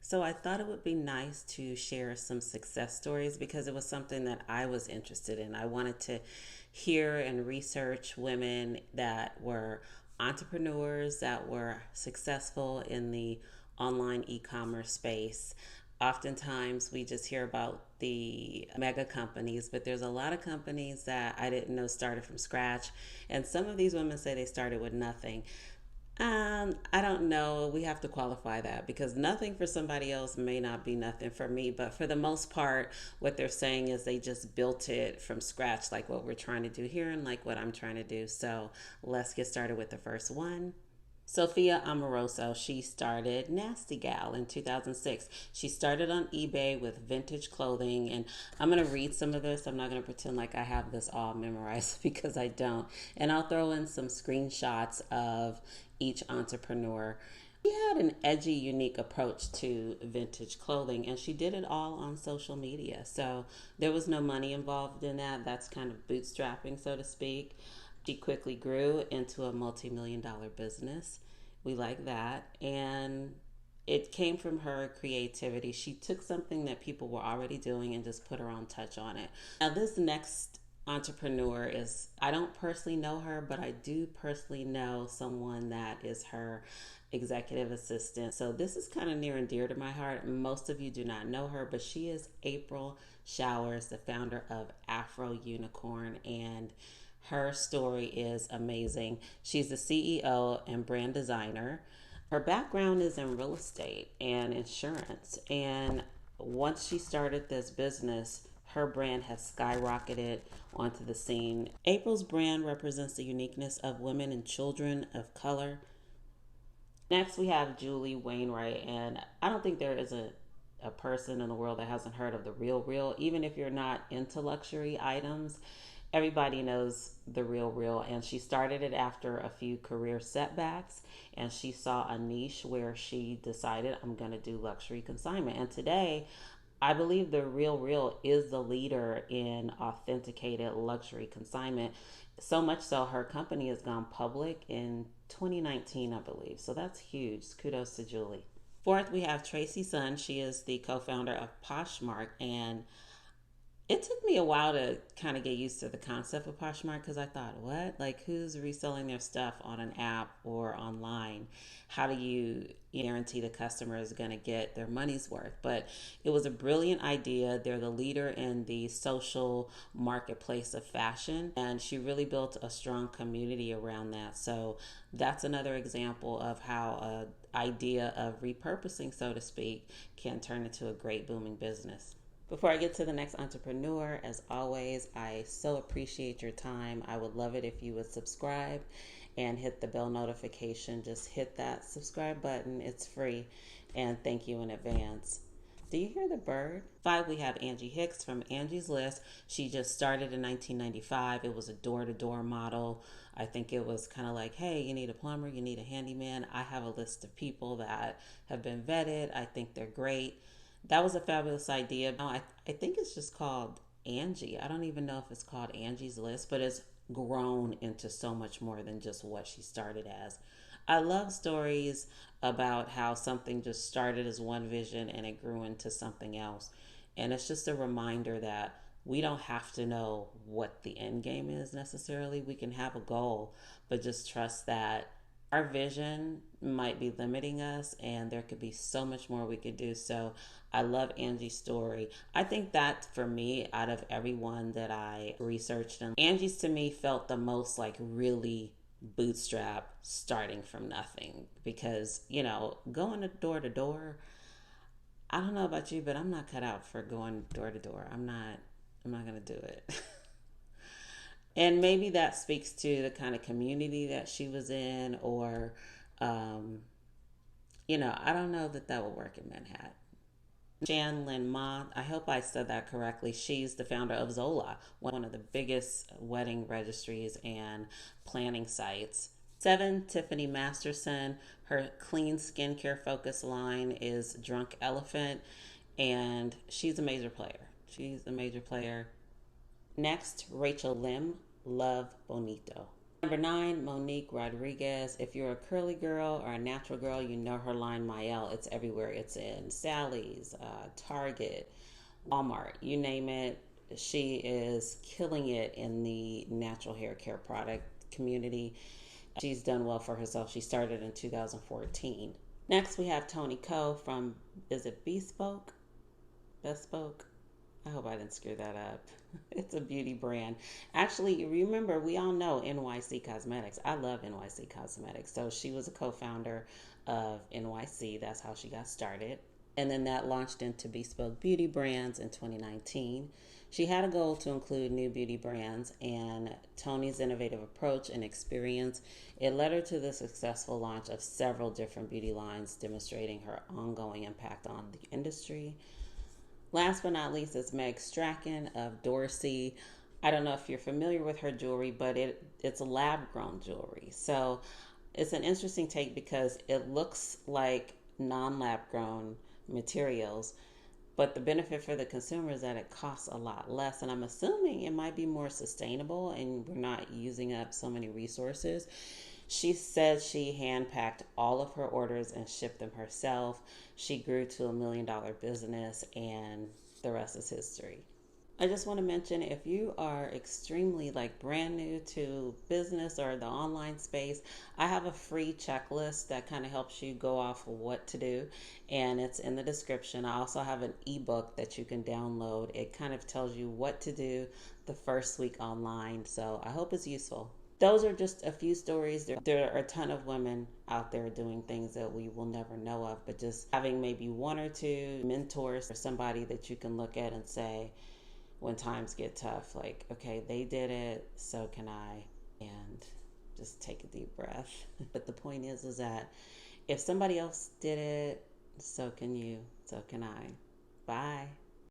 So I thought it would be nice to share some success stories because it was something that I was interested in. I wanted to hear and research women that were entrepreneurs, that were successful in the online e-commerce space. Oftentimes we just hear about the mega companies, but there's a lot of companies that I didn't know started from scratch. And some of these women say they started with nothing. I don't know. We have to qualify that because nothing for somebody else may not be nothing for me. But for the most part, what they're saying is they just built it from scratch, like what we're trying to do here and like what I'm trying to do. So let's get started with the first one. Sophia Amoruso, she started Nasty Gal in 2006. She started on eBay with vintage clothing, and I'm going to read some of this. I'm not going to pretend like I have this all memorized because I don't. And I'll throw in some screenshots of each entrepreneur. She had an edgy, unique approach to vintage clothing, and she did it all on social media. So there was no money involved in that. That's kind of bootstrapping, so to speak. She quickly grew into a multi-million-dollar business. We like that. And it came from her creativity. She took something that people were already doing and just put her own touch on it. Now, this next entrepreneur is, I don't personally know her, but I do personally know someone that is her executive assistant. So this is kind of near and dear to my heart. Most of you do not know her, but she is April Showers, the founder of Afro Unicorn, and her story is amazing. She's the CEO and brand designer. Her background is in real estate and insurance. And once she started this business, her brand has skyrocketed onto the scene. April's brand represents the uniqueness of women and children of color. Next, we have Julie Wainwright. And I don't think there is a person in the world that hasn't heard of the Real Real. Even if you're not into luxury items, everybody knows the Real Real, and she started it after a few career setbacks, and she saw a niche where she decided, I'm going to do luxury consignment. And today, I believe the Real Real is the leader in authenticated luxury consignment. So much so, her company has gone public in 2019, I believe. So that's huge. Kudos to Julie. Fourth, we have Tracy Sun. She is the co-founder of Poshmark, and it took me a while to kind of get used to the concept of Poshmark because I thought, what? Like, who's reselling their stuff on an app or online? How do you guarantee the customer is going to get their money's worth? But it was a brilliant idea. They're the leader in the social marketplace of fashion, and she really built a strong community around that. So that's another example of how an idea of repurposing, so to speak, can turn into a great booming business. Before I get to the next entrepreneur, as always, I so appreciate your time. I would love it if you would subscribe and hit the bell notification. Just hit that subscribe button. It's free. And thank you in advance. Do you hear the bird? 5, we have Angie Hicks from Angie's List. She just started in 1995. It was a door-to-door model. I think it was kind of like, hey, you need a plumber, you need a handyman. I have a list of people that have been vetted. I think they're great. That was a fabulous idea. I think it's just called Angie. I don't even know if it's called Angie's List, but it's grown into so much more than just what she started as. I love stories about how something just started as one vision and it grew into something else. And it's just a reminder that we don't have to know what the end game is necessarily. We can have a goal, but just trust that our vision might be limiting us and there could be so much more we could do. So I love Angie's story. I think that for me, out of everyone that I researched, and Angie's to me felt the most like really bootstrap, starting from nothing, because, you know, going to door, I don't know about you, but I'm not cut out for going door to door. I'm not going to do it. And maybe that speaks to the kind of community that she was in, or, I don't know that would work in Manhattan. SHAN-LYN, I hope I said that correctly. She's the founder of Zola, one of the biggest wedding registries and planning sites. 7, Tiffany Masterson. Her clean skincare focus line is Drunk Elephant, and she's a major player. Next, Rachel Lim, Love Bonito. Number 9, Monique Rodriguez. If you're a curly girl or a natural girl, you know her line Mielle. It's everywhere. It's in Sally's, Target, Walmart, you name it. She is killing it in the natural hair care product community. She's done well for herself. She started in 2014. Next, we have 𝗕𝗂𝘀𝗁 from, is it Bespoke? Bespoke? I hope I didn't screw that up. It's a beauty brand. Actually, remember, we all know 𝗦𝘁 Cosmetics. I love 𝗦𝘁 Cosmetics. So she was a co-founder of 𝗦𝘁. That's how she got started. And then that launched into Bespoke Beauty Brands in 2019. She had a goal to include new beauty brands, and Tony's innovative approach and experience, it led her to the successful launch of several different beauty lines, demonstrating her ongoing impact on the industry. Last but not least is Meg Strachan of 𝗬𝗂𝗪𝗏. I don't know if you're familiar with her jewelry, but it's lab-grown jewelry. So it's an interesting take because it looks like non-lab-grown materials, but the benefit for the consumer is that it costs a lot less, and I'm assuming it might be more sustainable and we're not using up so many resources. She said she hand-packed all of her orders and shipped them herself. She grew to $1 million business, and the rest is history. I just want to mention, if you are extremely brand new to business or the online space, I have a free checklist that kind of helps you go off of what to do, and it's in the description. I also have an ebook that you can download. It kind of tells you what to do the first week online, so I hope it's useful. Those are just a few stories. There are a ton of women out there doing things that we will never know of, but just having maybe one or two mentors or somebody that you can look at and say, when times get tough, okay, they did it, so can I, and just take a deep breath. But the point is that if somebody else did it, so can you, so can I.